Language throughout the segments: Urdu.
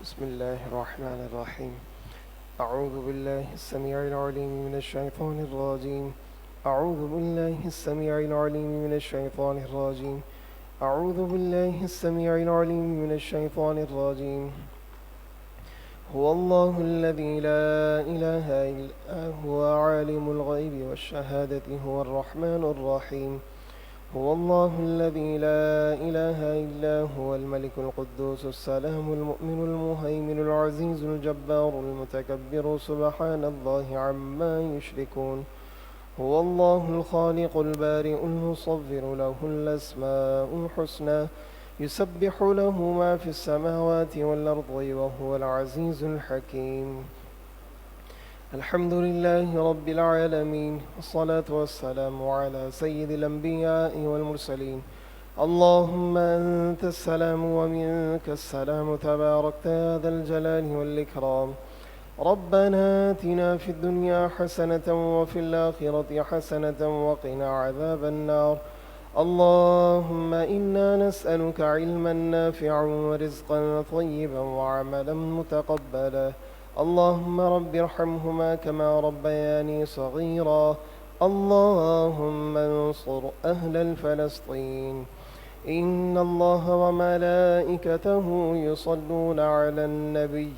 بسم الله الرحمن الرحيم. أعوذ بالله السميع العليم من الشيطان الرجيم. أعوذ بالله السميع العليم من الشيطان الرجيم. أعوذ بالله السميع العليم من الشيطان الرجيم. هو الله الذي لا إله إلا هو عالم الغيب والشهادة هو الرحمن الرحيم. هو الله الذي لا إله إلا هو الملك القدوس السلام المؤمن المهيمن العزيز الجبار المتكبر سبحان الله عما يشركون. هو الله الخالق البارئ المصور له الأسماء الحسنى يسبح له ما في السماوات والأرض وهو العزيز الحكيم. الحمد لله رب العالمين والصلاة والسلام على سيد الأنبياء والمرسلين. اللهم أنت السلام ومنك السلام تباركت يا ذا الجلال والإكرام. ربنا آتنا في الدنيا حسنة وفي الآخرة حسنة وقنا عذاب النار. اللهم إنا نسألك علما نافعا ورزقا طيبا وعملا متقبلا. اللهم رب ارحمهما كما ربياني صغيرا. اللهم انصر أهل فلسطين. إن الله وملائكته يصلون على النبي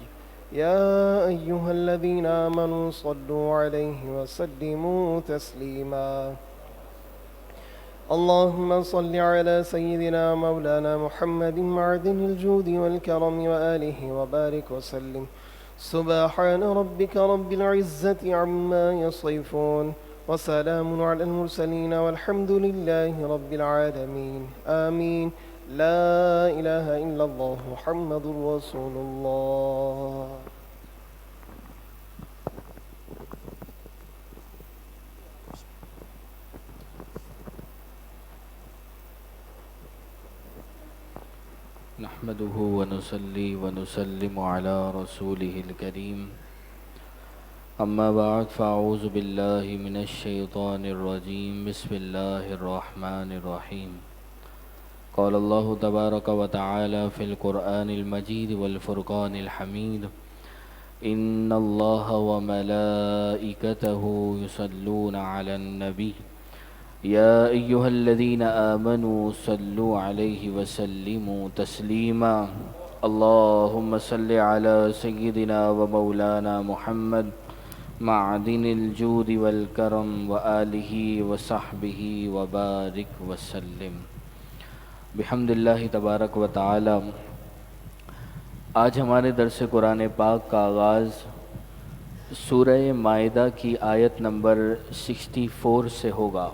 يا أيها الذين آمنوا صلوا عليه وسلموا تسليما. اللهم صل على سيدنا مولانا محمد معدن الجود والكرم وآله وبارك وسلم. سبحان ربك رب العزة عما يصفون وسلام على المرسلين والحمد لله رب العالمين. آمين. لا إله إلا الله محمد رسول الله. نحمده ونصلي ونسلم على رسوله الكريم. أما بعد فأعوذ بالله من الشيطان الرجيم. بسم الله الرحمن الرحيم. قال الله تبارك وتعالى في القرآن المجيد والفرقان الحميد: إن الله وملائكته يصلون على النبي يا أيها الذين آمنوا صلوا عليه وسلموا تسليما. اللهم صل على سيدنا ومولانا محمد معدن الجود والكرم وآله وصحبه وبارك وسلم. بحمد اللہ تبارک و تعالی. آج ہمارے درس قرآن پاک کا آغاز سورہ مائدہ کی آیت نمبر 64 سے ہوگا.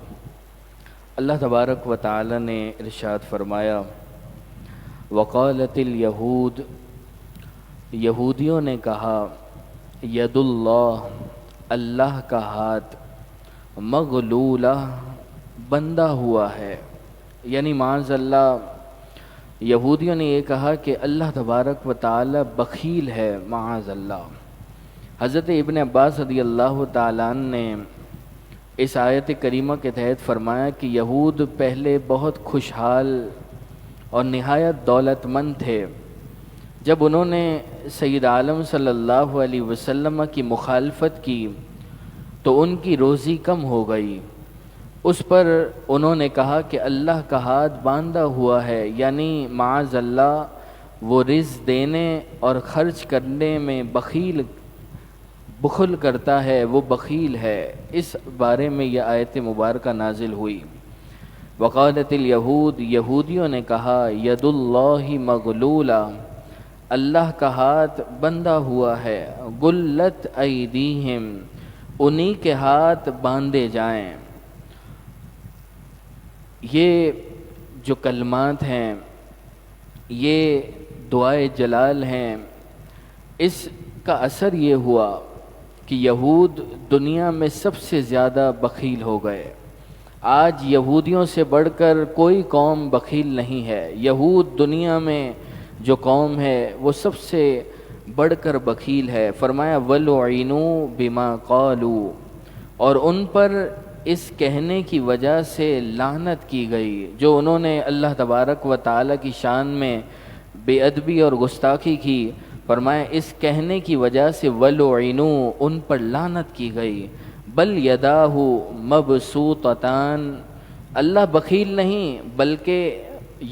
اللہ تبارک و تعالی نے ارشاد فرمایا: وقالت الیہود، یہودیوں نے کہا، ید اللہ، اللہ کا ہاتھ، مغلولہ، بندھا ہوا ہے. یعنی معاذ اللہ یہودیوں نے یہ کہا کہ اللہ تبارک و تعالی بخیل ہے. معاذ اللہ. حضرت ابن عباس رضی اللہ تعالیٰ عنہ نے اس آیت کریمہ کے تحت فرمایا کہ یہود پہلے بہت خوشحال اور نہایت دولت مند تھے. جب انہوں نے سید عالم صلی اللہ علیہ وسلم کی مخالفت کی تو ان کی روزی کم ہو گئی. اس پر انہوں نے کہا کہ اللہ کا ہاتھ باندھا ہوا ہے، یعنی معاذ اللہ وہ رزق دینے اور خرچ کرنے میں بخل کرتا ہے، وہ بخیل ہے. اس بارے میں یہ آیت مبارکہ نازل ہوئی. وقالت الیہود، یہودیوں نے کہا، ید اللہ مغلولہ، اللہ کا ہاتھ بندھا ہوا ہے. غلت ایدیہم، انہی کے ہاتھ باندھے جائیں. یہ جو کلمات ہیں، یہ دعائے جلال ہیں. اس کا اثر یہ ہوا کہ یہود دنیا میں سب سے زیادہ بخیل ہو گئے. آج یہودیوں سے بڑھ کر کوئی قوم بخیل نہیں ہے. یہود دنیا میں جو قوم ہے وہ سب سے بڑھ کر بخیل ہے. فرمایا وَلُعِنُوا بِمَا قَالُوا، اور ان پر اس کہنے کی وجہ سے لعنت کی گئی جو انہوں نے اللہ تبارک و تعالی کی شان میں بے ادبی اور گستاخی کی. فرمایا اس کہنے کی وجہ سے وَلُعِنُوا ان پر لعنت کی گئی، بل یداہ مبسوطتان، اللہ بخیل نہیں بلکہ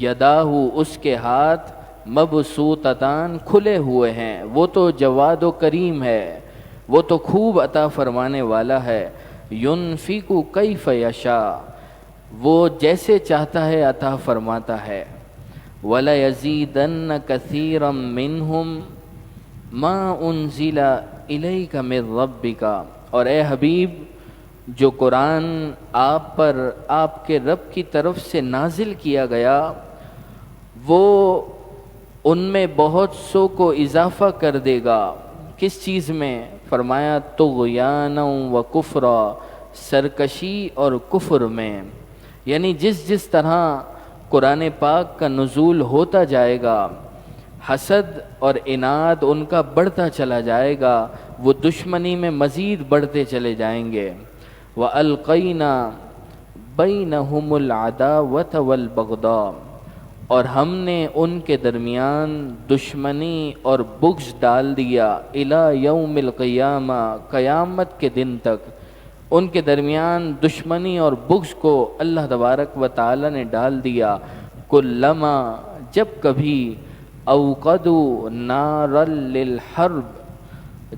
یداہ اس کے ہاتھ مبسوطتان کھلے ہوئے ہیں، وہ تو جواد و کریم ہے، وہ تو خوب عطا فرمانے والا ہے، ينفق کیف یشاء، وہ جیسے چاہتا ہے عطا فرماتا ہے، وَلَيَزِيدَنَّ كَثِيرًا مِّنْهُمْ مَا أُنزِلَ إِلَيْكَ مِن رَبِّكَ، اور اے حبیب جو قرآن آپ پر آپ کے رب کی طرف سے نازل کیا گیا وہ ان میں بہت سو کو اضافہ کر دے گا۔ کس چیز میں؟ فرمایا طغیانا و کفرا، سرکشی اور کفر میں، یعنی جس طرح قرآن پاک کا نزول ہوتا جائے گا حسد اور عناد ان کا بڑھتا چلا جائے گا، وہ دشمنی میں مزید بڑھتے چلے جائیں گے۔ وَأَلْقَيْنَا بَيْنَهُمُ الْعَدَاوَةَ وَالْبَغْضَاءَ، اور ہم نے ان کے درمیان دشمنی اور بغض ڈال دیا، اِلَى يَوْمِ الْقِيَامَةِ، قیامت کے دن تک ان کے درمیان دشمنی اور بغض کو اللہ تبارک و تعالی نے ڈال دیا۔ کلما، جب کبھی، اوقدوا نارا للحرب،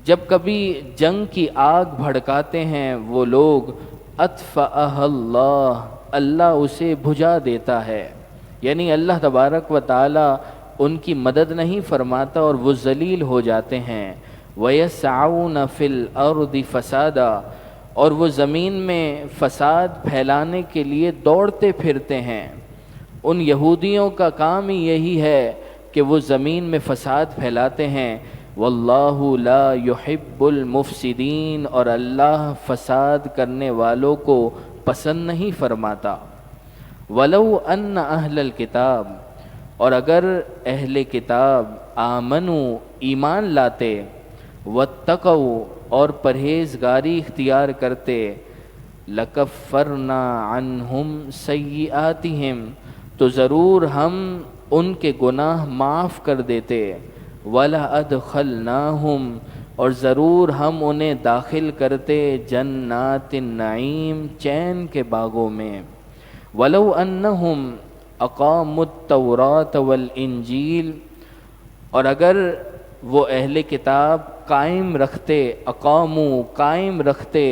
جب کبھی جنگ کی آگ بھڑکاتے ہیں وہ لوگ، اطفأها اللہ، اللہ اسے بجھا دیتا ہے، یعنی اللہ تبارک و تعالی ان کی مدد نہیں فرماتا اور وہ ذلیل ہو جاتے ہیں۔ وَيَسْعَوْنَ فِي الْأَرْضِ فَسَادًا، اور وہ زمین میں فساد پھیلانے کے لیے دوڑتے پھرتے ہیں۔ ان یہودیوں کا کام ہی یہی ہے کہ وہ زمین میں فساد پھیلاتے ہیں۔ واللہ لا يحب المفسدین، اور اللہ فساد کرنے والوں کو پسند نہیں فرماتا۔ ولو ان اہل الکتاب، اور اگر اہل کتاب آمنوا، ایمان لاتے، واتقوا، اور پرہیزگاری اختیار کرتے، لکفرنا عنہم سیئاتہم، تو ضرور ہم ان کے گناہ معاف کر دیتے، وَلَأَدْخَلْنَاهُمْ، اور ضرور ہم انہیں داخل کرتے جنات النعیم، چین کے باغوں میں۔ وَلَوْ أَنَّهُمْ أَقَامُوا التَّوْرَاةَ وَالْإِنْجِيلَ، اور اگر وہ اہل کتاب قائم رکھتے، اقاموا، قائم رکھتے،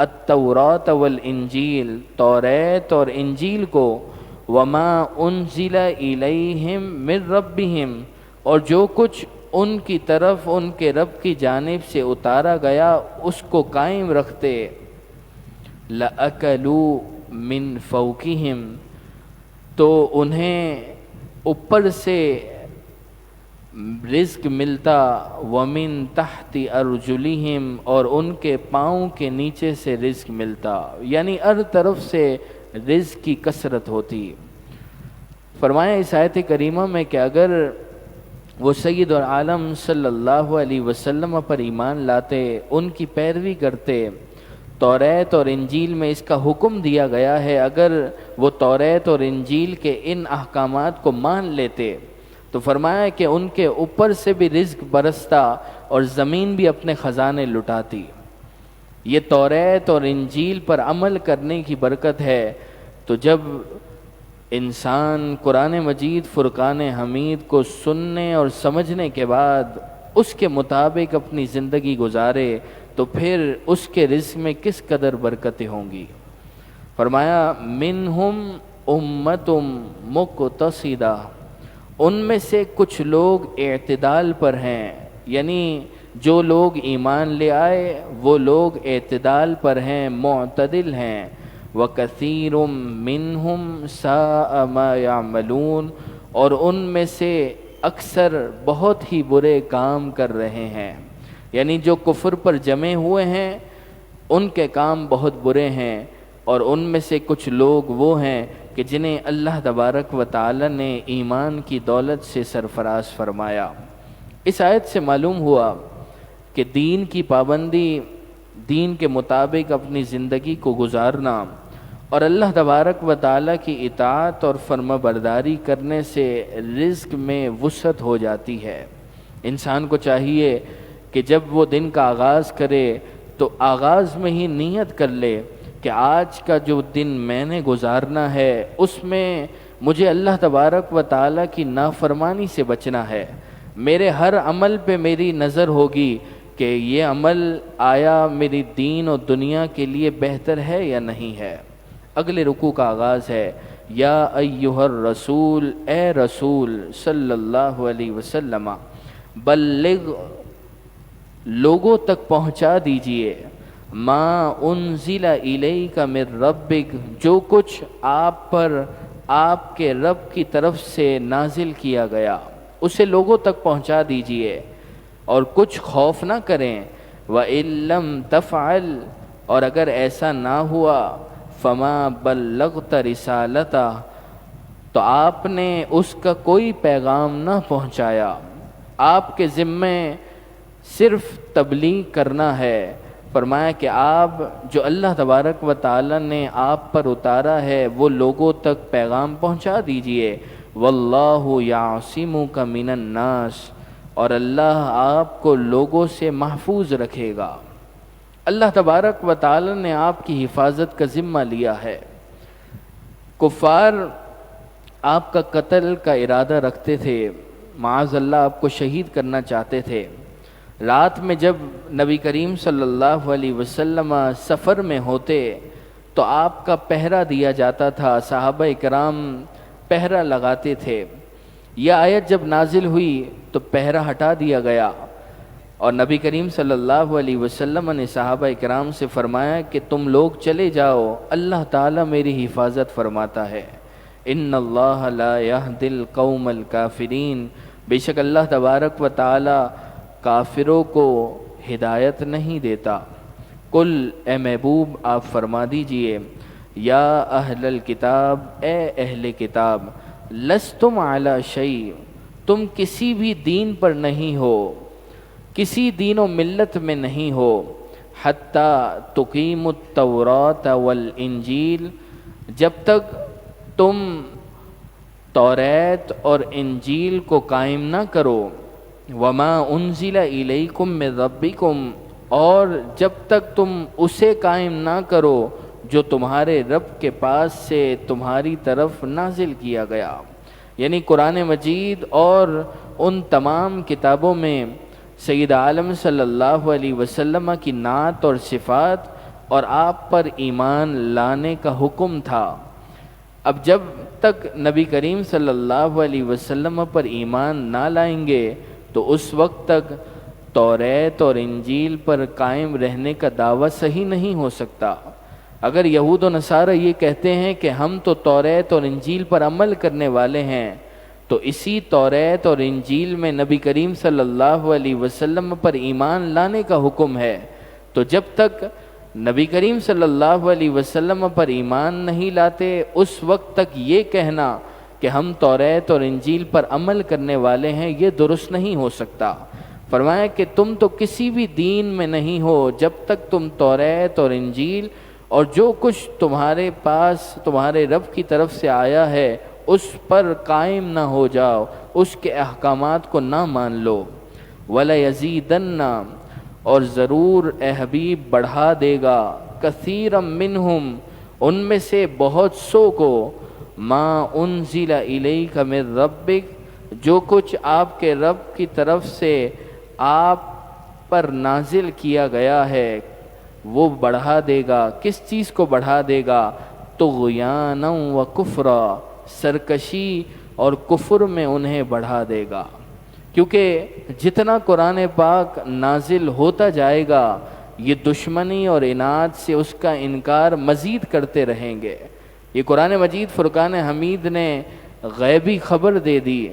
التوراۃ والانجیل، توریت اور انجیل کو، وما انزل الیہم من ربہم، اور جو کچھ ان کی طرف ان کے رب کی جانب سے اتارا گیا اس کو قائم رکھتے، لَأَكَلُوا مِن فَوْقِهِمْ، تو انہیں اوپر سے رزق ملتا، وَمِن تَحْتِ أَرْجُلِهِمْ، اور ان کے پاؤں کے نیچے سے رزق ملتا، یعنی ہر طرف سے رزق کی کثرت ہوتی۔ فرمایا اس آیت کریمہ میں کہ اگر وہ سید العالم صلی اللہ علیہ وسلم پر ایمان لاتے، ان کی پیروی کرتے، توریت اور انجیل میں اس کا حکم دیا گیا ہے، اگر وہ توریت اور انجیل کے ان احکامات کو مان لیتے تو فرمایا کہ ان کے اوپر سے بھی رزق برستا اور زمین بھی اپنے خزانے لٹاتی۔ یہ توریت اور انجیل پر عمل کرنے کی برکت ہے۔ تو جب انسان قرآن مجید فرقان حمید کو سننے اور سمجھنے کے بعد اس کے مطابق اپنی زندگی گزارے تو پھر اس کے رزق میں کس قدر برکتیں ہوں گی۔ فرمایا منہم امت مقتصدہ، ان میں سے کچھ لوگ اعتدال پر ہیں، یعنی جو لوگ ایمان لے آئے وہ لوگ اعتدال پر ہیں، معتدل ہیں۔ وَكَثِيرٌ مِّنْهُمْ سَاءَ مَا يَعْمَلُونَ، اور ان میں سے اکثر بہت ہی برے کام کر رہے ہیں، یعنی جو کفر پر جمے ہوئے ہیں ان کے کام بہت برے ہیں، اور ان میں سے کچھ لوگ وہ ہیں کہ جنہیں اللہ تبارک و تعالی نے ایمان کی دولت سے سرفراز فرمایا۔ اس آیت سے معلوم ہوا کہ دین کی پابندی، دین کے مطابق اپنی زندگی کو گزارنا اور اللہ تبارک و تعالی کی اطاعت اور فرما برداری کرنے سے رزق میں وسعت ہو جاتی ہے۔ انسان کو چاہیے کہ جب وہ دن کا آغاز کرے تو آغاز میں ہی نیت کر لے کہ آج کا جو دن میں نے گزارنا ہے اس میں مجھے اللہ تبارک و تعالیٰ کی نافرمانی سے بچنا ہے. میرے ہر عمل پہ میری نظر ہوگی کہ یہ عمل آیا میری دین اور دنیا کے لیے بہتر ہے یا نہیں ہے. اگلے رکوع کا آغاز ہے یا ایھا الرسول، اے رسول صلی اللہ علیہ وسلم، بلغ لوگوں تک پہنچا دیجئے، ما انزل الیک من ربک، جو کچھ آپ پر آپ کے رب کی طرف سے نازل کیا گیا اسے لوگوں تک پہنچا دیجئے اور کچھ خوف نہ کریں. وَإِن لَّمْ تَفْعَلْ، اور اگر ایسا نہ ہوا، فَمَا بَلَّغْتَ رِسَالَتَهُ، تو آپ نے اس کا کوئی پیغام نہ پہنچایا. آپ کے ذمے صرف تبلیغ کرنا ہے. فرمایا کہ آپ جو اللہ تبارک و تعالی نے آپ پر اتارا ہے وہ لوگوں تک پیغام پہنچا دیجئے. واللہ یعصمک من الناس، اور اللہ آپ کو لوگوں سے محفوظ رکھے گا. اللہ تبارک و تعالی نے آپ کی حفاظت کا ذمہ لیا ہے. کفار آپ کا قتل کا ارادہ رکھتے تھے، معاذ اللہ آپ کو شہید کرنا چاہتے تھے. رات میں جب نبی کریم صلی اللہ علیہ وسلم سفر میں ہوتے تو آپ کا پہرا دیا جاتا تھا، صحابہ کرام پہرا لگاتے تھے. یہ آیت جب نازل ہوئی تو پہرا ہٹا دیا گیا اور نبی کریم صلی اللہ علیہ وسلم نے صحابہ کرام سے فرمایا کہ تم لوگ چلے جاؤ، اللہ تعالیٰ میری حفاظت فرماتا ہے. ان اللہ لا یہدی القوم الکافرین، بے شک اللہ تبارک و تعالی کافروں کو ہدایت نہیں دیتا. قل، اے محبوب آپ فرما دیجئے، یا اہل الکتاب، اے اہل کتاب، لستم علی شیء، تم کسی بھی دین پر نہیں ہو، کسی دین و ملت میں نہیں ہو، حتی تقیموا التوراۃ والانجیل، جب تک تم توریت اور انجیل کو قائم نہ کرو، وما انزل الیکم من ربکم، اور جب تک تم اسے قائم نہ کرو جو تمہارے رب کے پاس سے تمہاری طرف نازل کیا گیا. یعنی قرآن مجید اور ان تمام کتابوں میں سید عالم صلی اللہ علیہ وسلم کی نعت اور صفات اور آپ پر ایمان لانے کا حکم تھا. اب جب تک نبی کریم صلی اللہ علیہ وسلم پر ایمان نہ لائیں گے تو اس وقت تک توریت اور انجیل پر قائم رہنے کا دعویٰ صحیح نہیں ہو سکتا. اگر یہود و نصارہ یہ کہتے ہیں کہ ہم تو توریت اور انجیل پر عمل کرنے والے ہیں، تو اسی توریت اور انجیل میں نبی کریم صلی اللہ علیہ وسلم پر ایمان لانے کا حکم ہے. تو جب تک نبی کریم صلی اللہ علیہ وسلم پر ایمان نہیں لاتے اس وقت تک یہ کہنا کہ ہم توریت اور انجیل پر عمل کرنے والے ہیں یہ درست نہیں ہو سکتا. فرمایا کہ تم تو کسی بھی دین میں نہیں ہو جب تک تم توریت اور انجیل اور جو کچھ تمہارے پاس تمہارے رب کی طرف سے آیا ہے اس پر قائم نہ ہو جاؤ، اس کے احکامات کو نہ مان لو. وَلَيَزِيدَنَّ، اور ضرور اے حبیب بڑھا دے گا، کثیرا منہم، ان میں سے بہت سو کو، ما انزل الیک من ربک، جو کچھ آپ کے رب کی طرف سے آپ پر نازل کیا گیا ہے وہ بڑھا دے گا. کس چیز کو بڑھا دے گا؟ طغیانا و کفرا، سرکشی اور کفر میں انہیں بڑھا دے گا. کیونکہ جتنا قرآن پاک نازل ہوتا جائے گا یہ دشمنی اور عناد سے اس کا انکار مزید کرتے رہیں گے. یہ قرآن مجید فرقان حمید نے غیبی خبر دے دی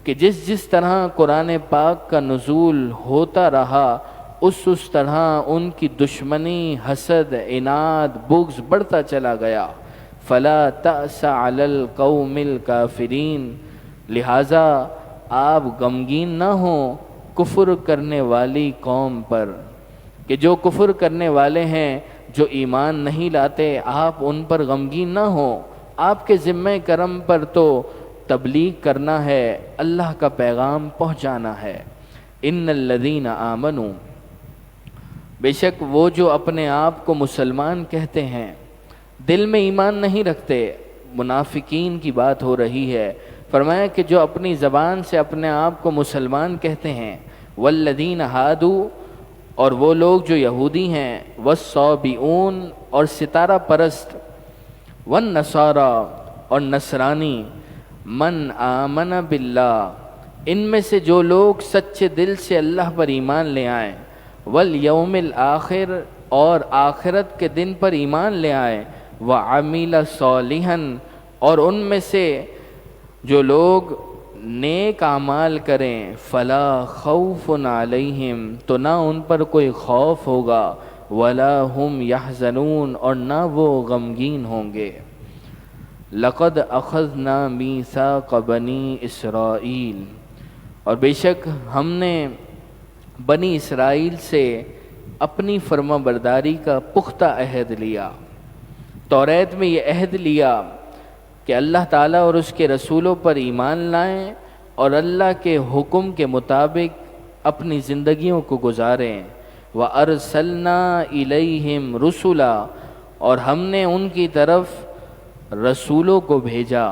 کہ جس طرح قرآن پاک کا نزول ہوتا رہا اس طرح ان کی دشمنی، حسد، عناد، بغض بڑھتا چلا گیا. فلا تأس علی القوم الکافرین، لہٰذا آپ غمگین نہ ہوں کفر کرنے والی قوم پر، کہ جو کفر کرنے والے ہیں، جو ایمان نہیں لاتے، آپ ان پر غمگین نہ ہوں. آپ کے ذمہ کرم پر تو تبلیغ کرنا ہے، اللہ کا پیغام پہنچانا ہے. ان الذین آمنوا، بے شک وہ جو اپنے آپ کو مسلمان کہتے ہیں دل میں ایمان نہیں رکھتے، منافقین کی بات ہو رہی ہے۔ فرمایا کہ جو اپنی زبان سے اپنے آپ کو مسلمان کہتے ہیں، والذین ہادوا، اور وہ لوگ جو یہودی ہیں، والصابئون، اور ستارہ پرست، والنصارى، اور نصرانی، من آمن باللہ، ان میں سے جو لوگ سچے دل سے اللہ پر ایمان لے آئیں، والیوم الآخر، اور آخرت کے دن پر ایمان لے آئیں، وعمل صالحا، اور ان میں سے جو لوگ نیک اعمال کریں، فلا خوف علیہم، تو نہ ان پر کوئی خوف ہوگا، ولا ہم یحزنون، اور نہ وہ غمگین ہوں گے۔ لقد اخذنا میثاق بنی اسرائیل، اور بے شک ہم نے بنی اسرائیل سے اپنی فرما برداری کا پختہ عہد لیا۔ توریت میں یہ عہد لیا کہ اللہ تعالیٰ اور اس کے رسولوں پر ایمان لائیں اور اللہ کے حکم کے مطابق اپنی زندگیوں کو گزاریں۔ وَأَرْسَلْنَا إِلَيْهِمْ رُسُلًا، اور ہم نے ان کی طرف رسولوں کو بھیجا۔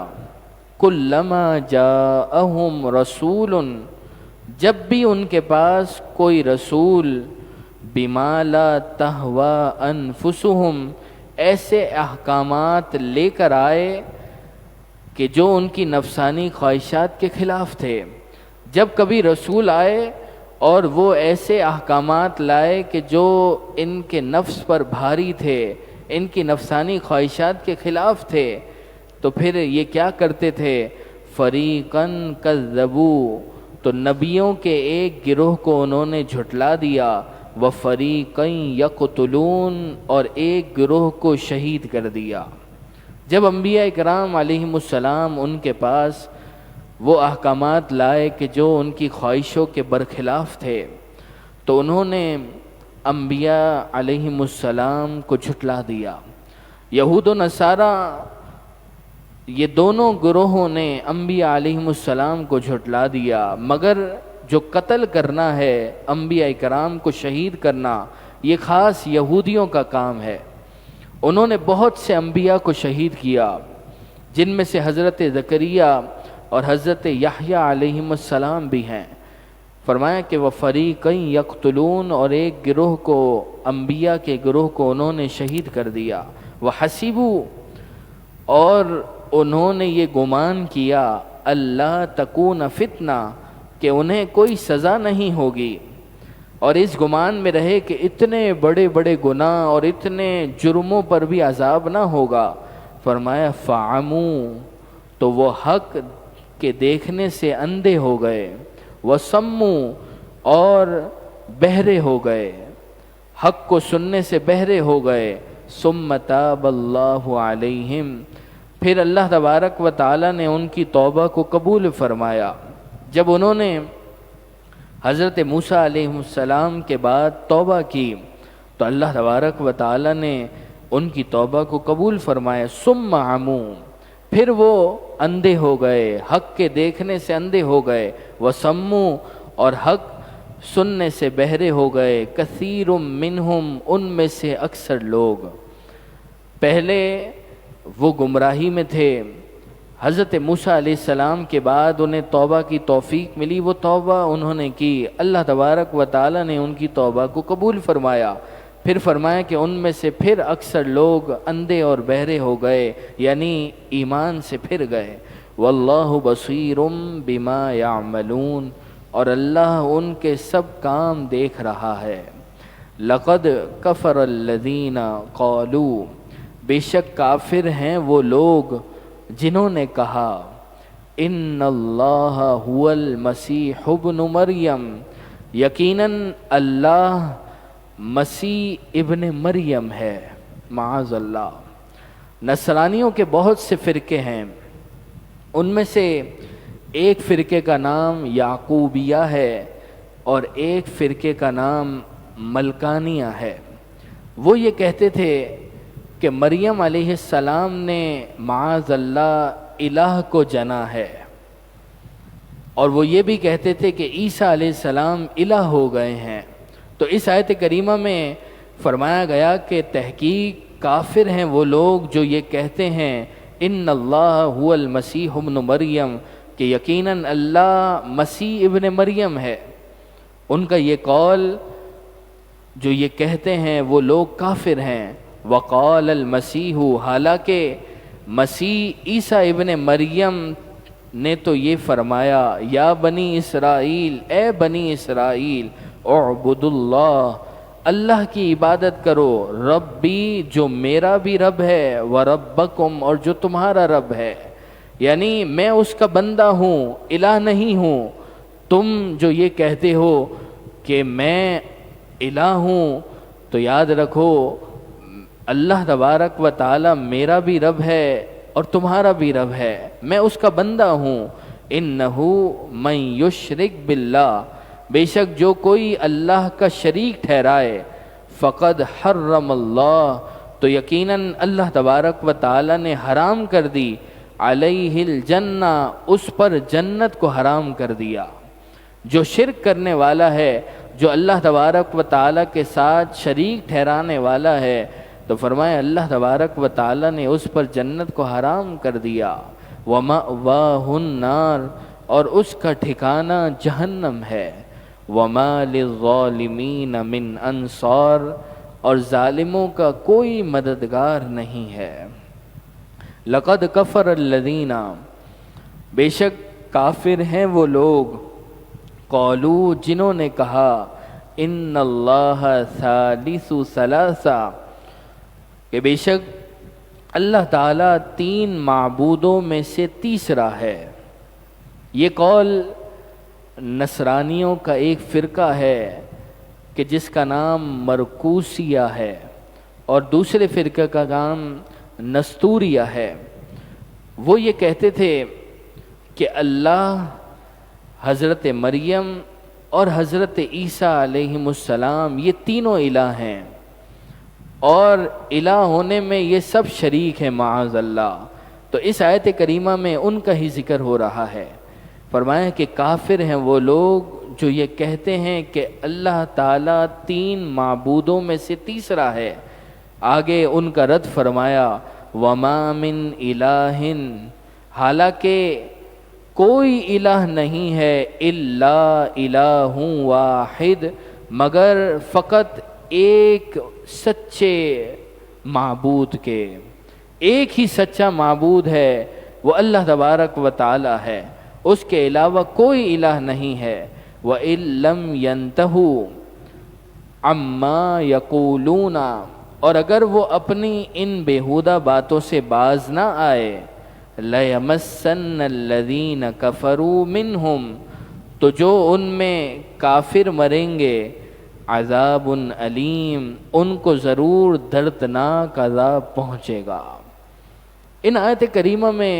كُلَّمَا جَاءَهُمْ رَسُولٌ، جب بھی ان کے پاس کوئی رسول، بِمَا لَا تَهْوَىٰ أَنفُسُهُمْ، ایسے احکامات لے کر آئے کہ جو ان کی نفسانی خواہشات کے خلاف تھے، جب کبھی رسول آئے اور وہ ایسے احکامات لائے کہ جو ان کے نفس پر بھاری تھے، ان کی نفسانی خواہشات کے خلاف تھے، تو پھر یہ کیا کرتے تھے؟ فریقاً کذبوا، تو نبیوں کے ایک گروہ کو انہوں نے جھٹلا دیا، وفریقاً یقتلون، اور ایک گروہ کو شہید کر دیا۔ جب انبیاء کرام علیہم السلام ان کے پاس وہ احکامات لائے کہ جو ان کی خواہشوں کے برخلاف تھے، تو انہوں نے انبیاء علیہم السلام کو جھٹلا دیا۔ یہود و نصارہ، یہ دونوں گروہوں نے انبیاء علیہم السلام کو جھٹلا دیا، مگر جو قتل کرنا ہے، انبیاء کرام کو شہید کرنا، یہ خاص یہودیوں کا کام ہے۔ انہوں نے بہت سے انبیاء کو شہید کیا، جن میں سے حضرت زکریا اور حضرت یحییٰ علیہم السلام بھی ہیں۔ فرمایا کہ وَفَرِيقًا يَقْتُلُونَ، اور ایک گروہ کو، انبیاء کے گروہ کو انہوں نے شہید کر دیا۔ وَحَسِبُوا، اور انہوں نے یہ گمان کیا، اللہ تکون فتنہ، کہ انہیں کوئی سزا نہیں ہوگی، اور اس گمان میں رہے کہ اتنے بڑے بڑے گناہ اور اتنے جرموں پر بھی عذاب نہ ہوگا۔ فرمایا فَعَمُوا، تو وہ حق کے دیکھنے سے اندھے ہو گئے، وَصَمُّوا، اور بہرے ہو گئے، حق کو سننے سے بہرے ہو گئے۔ ثُمَّ تَابَ اللَّهُ عَلَيْهِمْ، پھر اللہ تبارک و تعالی نے ان کی توبہ کو قبول فرمایا۔ جب انہوں نے حضرت موسیٰ علیہ السلام کے بعد توبہ کی تو اللہ تبارک و تعالی نے ان کی توبہ کو قبول فرمایا۔ ثم عموا، پھر وہ اندھے ہو گئے، حق کے دیکھنے سے اندھے ہو گئے۔ وسموا، اور حق سننے سے بہرے ہو گئے۔ کثیر منہم، ان میں سے اکثر لوگ پہلے وہ گمراہی میں تھے، حضرت موسیٰ علیہ السلام کے بعد انہیں توبہ کی توفیق ملی، وہ توبہ انہوں نے کی، اللہ تبارک و تعالی نے ان کی توبہ کو قبول فرمایا۔ پھر فرمایا کہ ان میں سے پھر اکثر لوگ اندھے اور بہرے ہو گئے، یعنی ایمان سے پھر گئے۔ واللہ بصیر بما یعملون، اور اللہ ان کے سب کام دیکھ رہا ہے۔ لقد کفر الذین قالوا، بے شک کافر ہیں وہ لوگ جنہوں نے کہا، ان اللہ هو المسیح ابن مریم، یقیناً اللہ مسیح ابن مریم ہے، معاذ اللہ۔ نصرانیوں کے بہت سے فرقے ہیں، ان میں سے ایک فرقے کا نام یعقوبیہ ہے اور ایک فرقے کا نام ملکانیہ ہے۔ وہ یہ کہتے تھے کہ مریم علیہ السلام نے معاذ اللہ الہ کو جنا ہے، اور وہ یہ بھی کہتے تھے کہ عیسیٰ علیہ السلام الہ ہو گئے ہیں۔ تو اس آیت کریمہ میں فرمایا گیا کہ تحقیق کافر ہیں وہ لوگ جو یہ کہتے ہیں ان اللہ هو المسیح ابن مریم، کہ یقیناً اللہ مسیح ابن مریم ہے۔ ان کا یہ قول جو یہ کہتے ہیں وہ لوگ کافر ہیں۔ وقال المسیح، حالانکہ مسیح عیسیٰ ابن مریم نے تو یہ فرمایا یا بنی اسرائیل، اے بنی اسرائیل اعبدوا اللہ، اللہ کی عبادت کرو، ربی جو میرا بھی رب ہے، وربکم اور جو تمہارا رب ہے، یعنی میں اس کا بندہ ہوں، الہ نہیں ہوں۔ تم جو یہ کہتے ہو کہ میں الہ ہوں تو یاد رکھو اللہ تبارک و تعالی میرا بھی رب ہے اور تمہارا بھی رب ہے، میں اس کا بندہ ہوں۔ انہو من یشرک باللہ، بے شک جو کوئی اللہ کا شریک ٹھہرائے، فقد حرم اللہ، تو یقیناً اللہ تبارک و تعالی نے حرام کر دی، علیہ الجنہ، اس پر جنت کو حرام کر دیا۔ جو شرک کرنے والا ہے، جو اللہ تبارک و تعالی کے ساتھ شریک ٹھہرانے والا ہے، تو فرمایا اللہ تبارک و تعالی نے اس پر جنت کو حرام کر دیا۔ وَمَأْوَاهُ النَّارُ، اور اس کا ٹھکانہ جہنم ہے۔ وَمَا لِلظَّالِمِينَ مِنْ أَنصَارٍ، اور ظالموں کا کوئی مددگار نہیں ہے۔ لَقَدْ كَفَرَ الَّذِينَ، بے شک کافر ہیں وہ لوگ، قالوا، جنہوں نے کہا، ان اللہ ثالث ثلاثہ، کہ بے شک اللہ تعالیٰ تین معبودوں میں سے تیسرا ہے۔ یہ قول نصرانیوں کا ایک فرقہ ہے کہ جس کا نام مرکوسیہ ہے، اور دوسرے فرقہ کا نام نستوریہ ہے۔ وہ یہ کہتے تھے کہ اللہ حضرت مریم اور حضرت عیسیٰ علیہ السلام یہ تینوں الہ ہیں، اور الہ ہونے میں یہ سب شریک ہیں معاذ اللہ۔ تو اس آیت کریمہ میں ان کا ہی ذکر ہو رہا ہے۔ فرمایا کہ کافر ہیں وہ لوگ جو یہ کہتے ہیں کہ اللہ تعالیٰ تین معبودوں میں سے تیسرا ہے۔ آگے ان کا رد فرمایا وَمَا مِنْ إِلَٰهٍ، حالانکہ کوئی الہ نہیں ہے الا الہ واحد، مگر فقط ایک سچے معبود کے، ایک ہی سچا معبود ہے، وہ اللہ تبارک و تعالی ہے، اس کے علاوہ کوئی الہ نہیں ہے۔ وَإِن لَّمْ يَنْتَهُوا عَمَّا يَقُولُونَ، اور اگر وہ اپنی ان بیہودہ باتوں سے باز نہ آئے، لَيَمَسَّنَّ الَّذِينَ كَفَرُوا مِنْهُمْ، تو جو ان میں کافر مریں گے، عذاب علیم، ان کو ضرور دردناک عذاب پہنچے گا۔ ان آیت کریمہ میں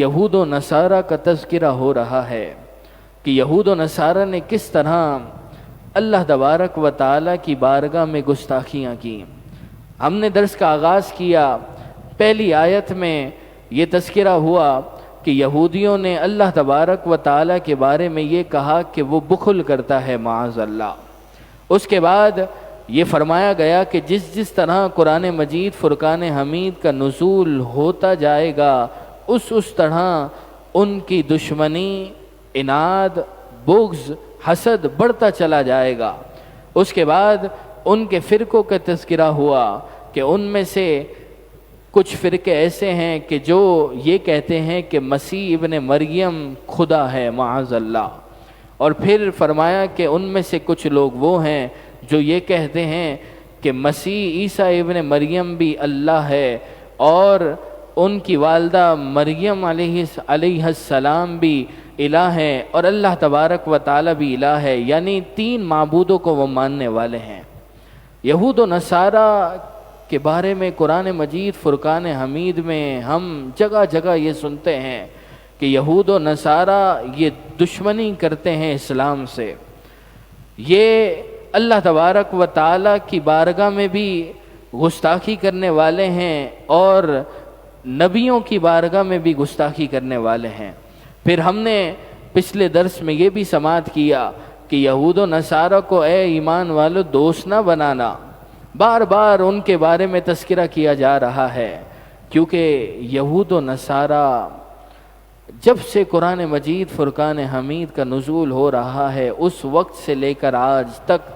یہود و نصارہ کا تذکرہ ہو رہا ہے کہ یہود و نصارہ نے کس طرح اللہ تبارک و تعالی کی بارگاہ میں گستاخیاں کی۔ ہم نے درس کا آغاز کیا، پہلی آیت میں یہ تذکرہ ہوا کہ یہودیوں نے اللہ تبارک و تعالی کے بارے میں یہ کہا کہ وہ بخل کرتا ہے معاذ اللہ۔ اس کے بعد یہ فرمایا گیا کہ جس طرح قرآن مجید فرقان حمید کا نزول ہوتا جائے گا، اس طرح ان کی دشمنی، عناد، بغض، حسد بڑھتا چلا جائے گا۔ اس کے بعد ان کے فرقوں کا تذکرہ ہوا کہ ان میں سے کچھ فرقے ایسے ہیں کہ جو یہ کہتے ہیں کہ مسیح ابن مریم خدا ہے معاذ اللہ، اور پھر فرمایا کہ ان میں سے کچھ لوگ وہ ہیں جو یہ کہتے ہیں کہ مسیح عیسیٰ ابن مریم بھی اللہ ہے، اور ان کی والدہ مریم علیہ السلام بھی الہ ہیں، اور اللہ تبارک و تعالی بھی الہ ہے، یعنی تین معبودوں کو وہ ماننے والے ہیں۔ یہود و نصارہ کے بارے میں قرآن مجید فرقان حمید میں ہم جگہ جگہ یہ سنتے ہیں کہ یہود و نصارہ یہ دشمنی کرتے ہیں اسلام سے، یہ اللہ تبارک و تعالی کی بارگاہ میں بھی گستاخی کرنے والے ہیں، اور نبیوں کی بارگاہ میں بھی گستاخی کرنے والے ہیں۔ پھر ہم نے پچھلے درس میں یہ بھی سماعت کیا کہ یہود و نصارہ کو اے ایمان والو دوست نہ بنانا، بار بار ان کے بارے میں تذکرہ کیا جا رہا ہے، کیونکہ یہود و نصارہ جب سے قرآن مجید فرقان حمید کا نزول ہو رہا ہے اس وقت سے لے کر آج تک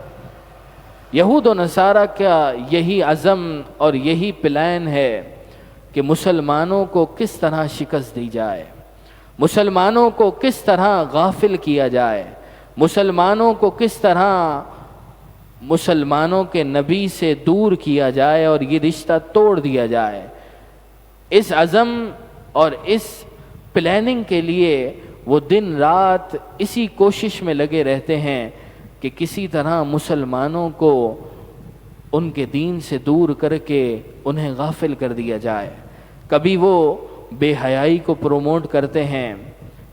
یہود و نصارہ کا یہی عزم اور یہی پلان ہے کہ مسلمانوں کو کس طرح شکست دی جائے، مسلمانوں کو کس طرح غافل کیا جائے، مسلمانوں کو کس طرح مسلمانوں کے نبی سے دور کیا جائے اور یہ رشتہ توڑ دیا جائے۔ اس عزم اور اس پلاننگ کے لیے وہ دن رات اسی کوشش میں لگے رہتے ہیں کہ کسی طرح مسلمانوں کو ان کے دین سے دور کر کے انہیں غافل کر دیا جائے۔ کبھی وہ بے حیائی کو پروموٹ کرتے ہیں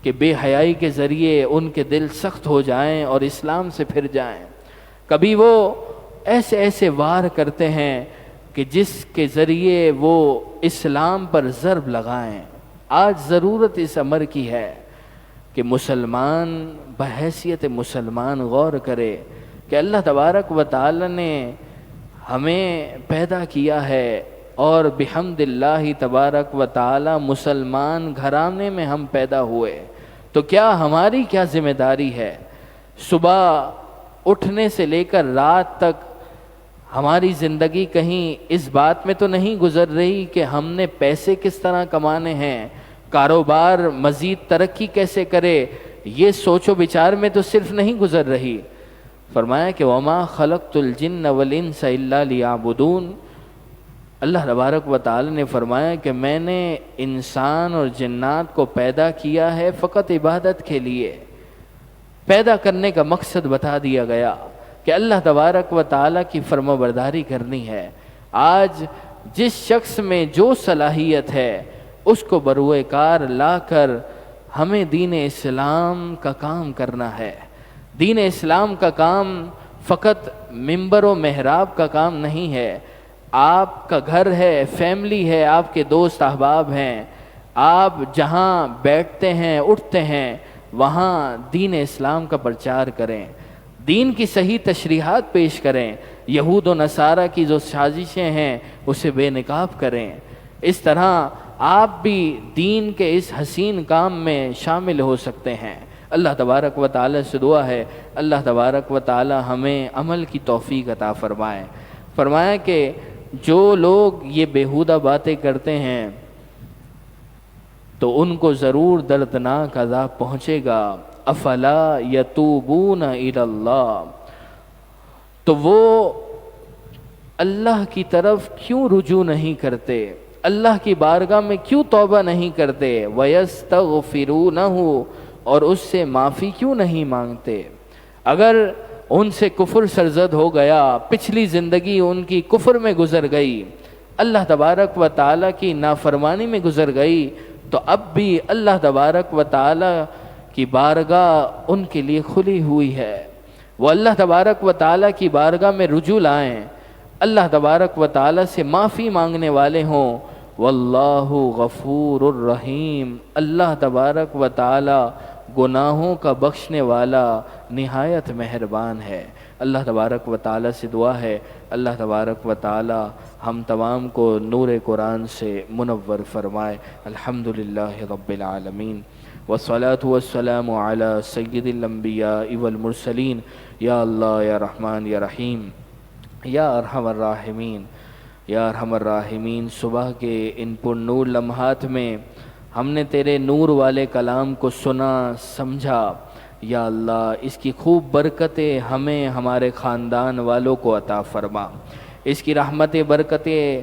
کہ بے حیائی کے ذریعے ان کے دل سخت ہو جائیں اور اسلام سے پھر جائیں، کبھی وہ ایسے وار کرتے ہیں کہ جس کے ذریعے وہ اسلام پر ضرب لگائیں۔ آج ضرورت اس امر کی ہے کہ مسلمان بحیثیت مسلمان غور کرے کہ اللہ تبارک و تعالی نے ہمیں پیدا کیا ہے اور بحمد اللہ تبارک و تعالی مسلمان گھرانے میں ہم پیدا ہوئے، تو کیا ہماری کیا ذمہ داری ہے؟ صبح اٹھنے سے لے کر رات تک ہماری زندگی کہیں اس بات میں تو نہیں گزر رہی کہ ہم نے پیسے کس طرح کمانے ہیں، کاروبار مزید ترقی کیسے کرے، یہ سوچ و بچار میں تو صرف نہیں گزر رہی۔ فرمایا کہ وَمَا خَلَقْتُ الْجِنَّ وَالْإِنسَ إِلَّا لِيَعْبُدُونَ۔ اللہ تبارک و تعالی نے فرمایا کہ میں نے انسان اور جنات کو پیدا کیا ہے فقط عبادت کے لیے۔ پیدا کرنے کا مقصد بتا دیا گیا کہ اللہ تبارک و تعالی کی فرما برداری کرنی ہے۔ آج جس شخص میں جو صلاحیت ہے اس کو بروئے کار لا کر ہمیں دین اسلام کا کام کرنا ہے۔ دین اسلام کا کام فقط ممبر و محراب کا کام نہیں ہے۔ آپ کا گھر ہے، فیملی ہے، آپ کے دوست احباب ہیں، آپ جہاں بیٹھتے ہیں اٹھتے ہیں وہاں دین اسلام کا پرچار کریں، دین کی صحیح تشریحات پیش کریں، یہود و نصارہ کی جو سازشیں ہیں اسے بے نقاب کریں۔ اس طرح آپ بھی دین کے اس حسین کام میں شامل ہو سکتے ہیں۔ اللہ تبارک و تعالی سے دعا ہے اللہ تبارک و تعالی ہمیں عمل کی توفیق عطا فرمائے۔ فرمایا کہ جو لوگ یہ بیہودہ باتیں کرتے ہیں تو ان کو ضرور دردناک عذاب پہنچے گا۔ افلا یتوبون الی اللہ، تو وہ اللہ کی طرف کیوں رجوع نہیں کرتے، اللہ کی بارگاہ میں کیوں توبہ نہیں کرتے، وَيَسْتَغْفِرُونَهُ، اور اس سے معافی کیوں نہیں مانگتے؟ اگر ان سے کفر سرزد ہو گیا، پچھلی زندگی ان کی کفر میں گزر گئی، اللہ تبارک و تعالی کی نافرمانی میں گزر گئی، تو اب بھی اللہ تبارک و تعالی کی بارگاہ ان کے لیے کھلی ہوئی ہے۔ وہ اللہ تبارک و تعالی کی بارگاہ میں رجوع لائیں، اللہ تبارک و تعالی سے معافی مانگنے والے ہوں۔ واللہ غفور الرحیم، اللہ تبارک و تعالی گناہوں کا بخشنے والا نہایت مہربان ہے۔ اللہ تبارک و تعالی سے دعا ہے اللہ تبارک و تعالی ہم تمام کو نور قرآن سے منور فرمائے۔ الحمدللہ رب العالمین، والصلاة والسلام علی سید الانبیاء والمرسلین۔ یا اللہ یا رحمان یا رحیم یا ارحم الراحمین یا ارحم الراحمین، صبح کے ان پر نور لمحات میں ہم نے تیرے نور والے کلام کو سنا سمجھا، یا اللہ اس کی خوب برکتیں ہمیں ہمارے خاندان والوں کو عطا فرما، اس کی رحمتیں برکتیں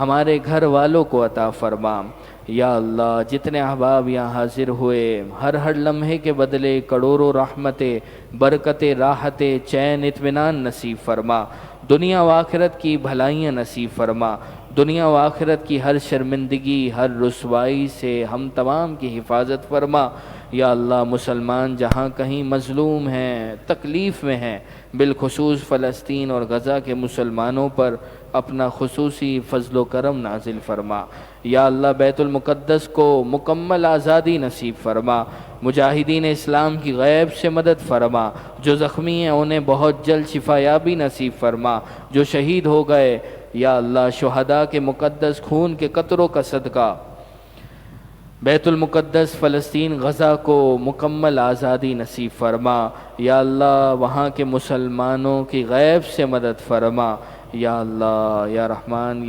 ہمارے گھر والوں کو عطا فرما۔ یا اللہ جتنے احباب یہاں حاضر ہوئے، ہر لمحے کے بدلے کروڑوں رحمتیں برکتیں راحتیں چین اطمینان نصیب فرما، دنیا و آخرت کی بھلائیاں نصیب فرما، دنیا و آخرت کی ہر شرمندگی ہر رسوائی سے ہم تمام کی حفاظت فرما۔ یا اللہ مسلمان جہاں کہیں مظلوم ہیں، تکلیف میں ہیں، بالخصوص فلسطین اور غزہ کے مسلمانوں پر اپنا خصوصی فضل و کرم نازل فرما۔ یا اللہ بیت المقدس کو مکمل آزادی نصیب فرما، مجاہدین اسلام کی غیب سے مدد فرما، جو زخمی ہیں انہیں بہت جلد شفا یابی نصیب فرما، جو شہید ہو گئے یا اللہ شہداء کے مقدس خون کے قطروں کا صدقہ بیت المقدس فلسطین غزہ کو مکمل آزادی نصیب فرما، یا اللہ وہاں کے مسلمانوں کی غیب سے مدد فرما، یا اللہ یا رحمان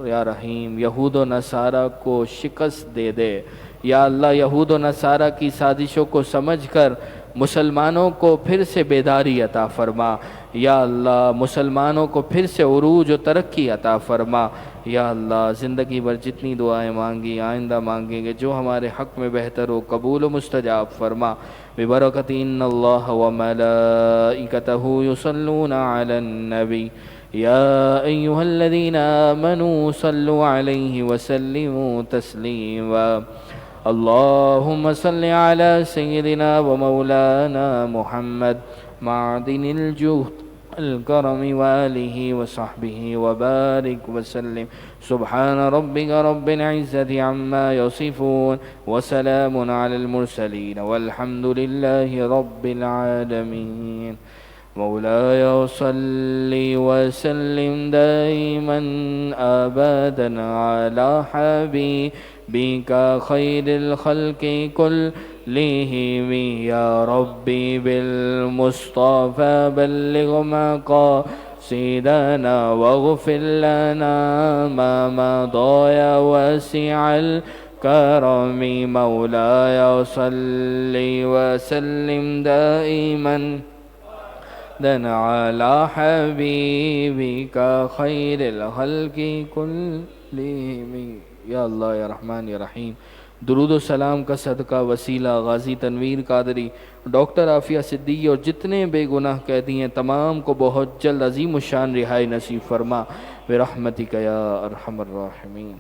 یا رحیم یہود و نصارہ کو شکست دے دے، یا اللہ یہود و نصارہ کی سازشوں کو سمجھ کر مسلمانوں کو پھر سے بیداری عطا فرما، یا اللہ مسلمانوں کو پھر سے عروج و ترقی عطا فرما، یا اللہ زندگی بھر جتنی دعائیں مانگی آئندہ مانگیں گے جو ہمارے حق میں بہتر ہو قبول و مستجاب فرما، ببرکت ان اللہ و ملائکتہ یصلون علی النبی یا ایہا الذین آمنوا صلوا علیہ وسلموا تسلیما، اللہم صل علی سیدنا و مولانا محمد معدن الجود الكرم وآلہ وصحبہ وبارک وسلم، سبحان ربک رب العزة عما يصفون وسلام علی المرسلین والحمد للہ رب العالمین۔ مولاي صل وسلم دائما أبدا على حبيبك خير الخلق كلهم، يا ربي بالمصطفى بلغ مقاصدنا واغفر لنا ما مضى يا واسع الكرم، مولاي صل وسلم دائما على حبيبك خير الخلق كلهم، یا اللہ یا رحمان یا رحیم۔ درود و سلام کا صدقہ وسیلہ غازی تنویر قادری، ڈاکٹر عافیہ صدیقی اور جتنے بے گناہ قیدی ہیں تمام کو بہت جلد عظیم الشان رہائی نصیب فرما، برحمتک یا ارحم الراحمین۔